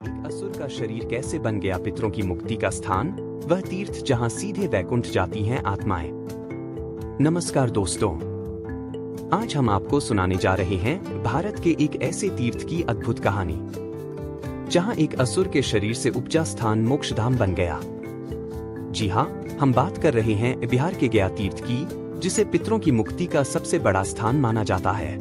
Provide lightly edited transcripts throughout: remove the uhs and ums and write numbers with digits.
एक असुर का शरीर कैसे बन गया पितरों की मुक्ति का स्थान, वह तीर्थ जहां सीधे वैकुंठ जाती हैं आत्माएं। नमस्कार दोस्तों, आज हम आपको सुनाने जा रहे हैं भारत के एक ऐसे तीर्थ की अद्भुत कहानी जहां एक असुर के शरीर से उपजा स्थान मोक्षधाम बन गया। जी हाँ, हम बात कर रहे हैं बिहार के गया तीर्थ की, जिसे पितरों की मुक्ति का सबसे बड़ा स्थान माना जाता है।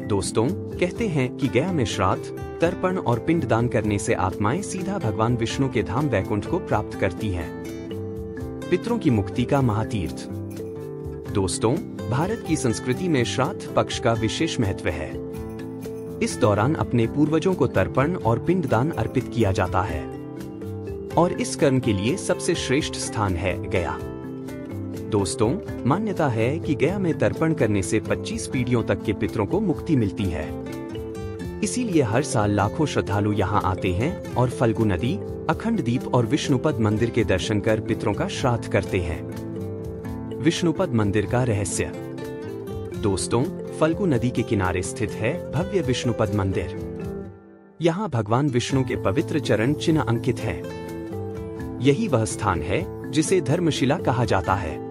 दोस्तों, कहते हैं कि गया में श्राद्ध, तर्पण और पिंडदान करने से आत्माएं सीधा भगवान विष्णु के धाम वैकुंठ को प्राप्त करती हैं। पितरों की मुक्ति का महातीर्थ। दोस्तों, भारत की संस्कृति में श्राद्ध पक्ष का विशेष महत्व है। इस दौरान अपने पूर्वजों को तर्पण और पिंडदान अर्पित किया जाता है और इस कर्म के लिए सबसे श्रेष्ठ स्थान है गया। दोस्तों, मान्यता है कि गया में तर्पण करने से 25 पीढ़ियों तक के पितरों को मुक्ति मिलती है। इसीलिए हर साल लाखों श्रद्धालु यहाँ आते हैं और फल्गु नदी, अखंडदीप और विष्णुपद मंदिर के दर्शन कर पितरों का श्राद्ध करते हैं। विष्णुपद मंदिर का रहस्य। दोस्तों, फल्गु नदी के किनारे स्थित है भव्य विष्णुपद मंदिर। यहाँ भगवान विष्णु के पवित्र चरण चिन्ह अंकित हैं। यही वह स्थान है जिसे धर्मशिला कहा जाता है।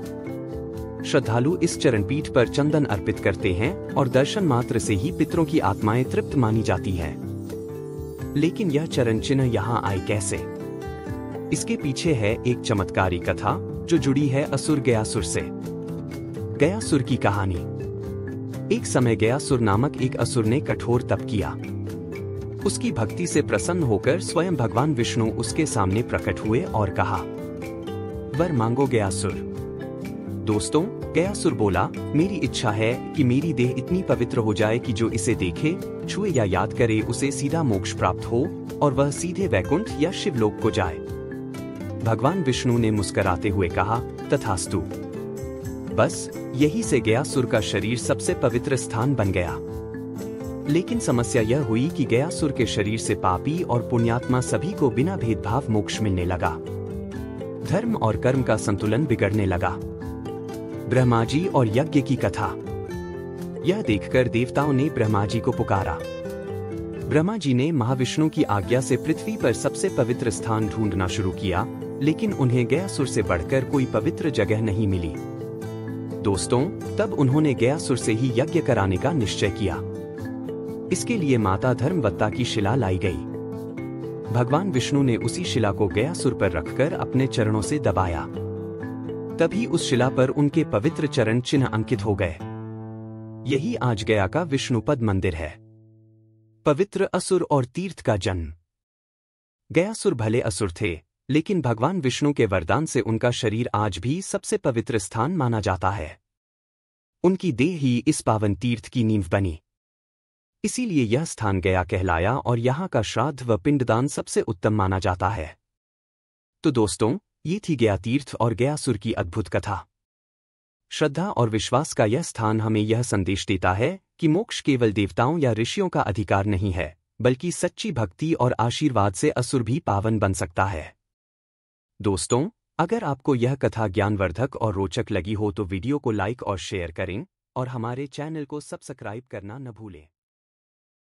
श्रद्धालु इस चरणपीठ पर चंदन अर्पित करते हैं और दर्शन मात्र से ही पितरों की आत्माएं तृप्त मानी जाती हैं। लेकिन यह चरण चिन्ह यहाँ आए कैसे? इसके पीछे है एक चमत्कारी कथा जो जुड़ी है असुर गयासुर से। गयासुर की कहानी। एक समय गयासुर नामक एक असुर ने कठोर तप किया। उसकी भक्ति से प्रसन्न होकर स्वयं भगवान विष्णु उसके सामने प्रकट हुए और कहा, वर मांगो गयासुर। दोस्तों, गयासुर बोला, मेरी इच्छा है कि मेरी देह इतनी पवित्र हो जाए कि जो इसे देखे, छुए या याद करे उसे सीधा मोक्ष प्राप्त हो और वह सीधे वैकुंठ या शिवलोक को जाए। भगवान विष्णु ने मुस्कुराते हुए कहा, तथास्तु। बस यही से गयासुर का शरीर सबसे पवित्र स्थान बन गया। लेकिन समस्या यह हुई कि गयासुर के शरीर से पापी और पुण्यात्मा सभी को बिना भेदभाव मोक्ष मिलने लगा। धर्म और कर्म का संतुलन बिगड़ने लगा। ब्रह्मा जी और यज्ञ की कथा। यह देखकर देवताओं ने ब्रह्मा जी को पुकारा। ब्रह्मा जी ने महाविष्णु की आज्ञा से पृथ्वी पर सबसे पवित्र स्थान ढूंढना शुरू किया, लेकिन उन्हें गयासुर से बढ़कर कोई पवित्र जगह नहीं मिली। दोस्तों, तब उन्होंने गयासुर से ही यज्ञ कराने का निश्चय किया। इसके लिए माता धर्मवत्ता की शिला लाई गई। भगवान विष्णु ने उसी शिला को गयासुर पर रखकर अपने चरणों से दबाया। तभी उस शिला पर उनके पवित्र चरण चिन्ह अंकित हो गए। यही आज गया का विष्णुपद मंदिर है। पवित्र असुर और तीर्थ का जन्म। गयासुर भले असुर थे, लेकिन भगवान विष्णु के वरदान से उनका शरीर आज भी सबसे पवित्र स्थान माना जाता है। उनकी देह ही इस पावन तीर्थ की नींव बनी। इसीलिए यह स्थान गया कहलाया और यहाँ का श्राद्ध व पिंडदान सबसे उत्तम माना जाता है। तो दोस्तों, ये थी गया तीर्थ और गयासुर की अद्भुत कथा। श्रद्धा और विश्वास का यह स्थान हमें यह संदेश देता है कि मोक्ष केवल देवताओं या ऋषियों का अधिकार नहीं है, बल्कि सच्ची भक्ति और आशीर्वाद से असुर भी पावन बन सकता है। दोस्तों, अगर आपको यह कथा ज्ञानवर्धक और रोचक लगी हो तो वीडियो को लाइक और शेयर करें और हमारे चैनल को सब्सक्राइब करना न भूलें।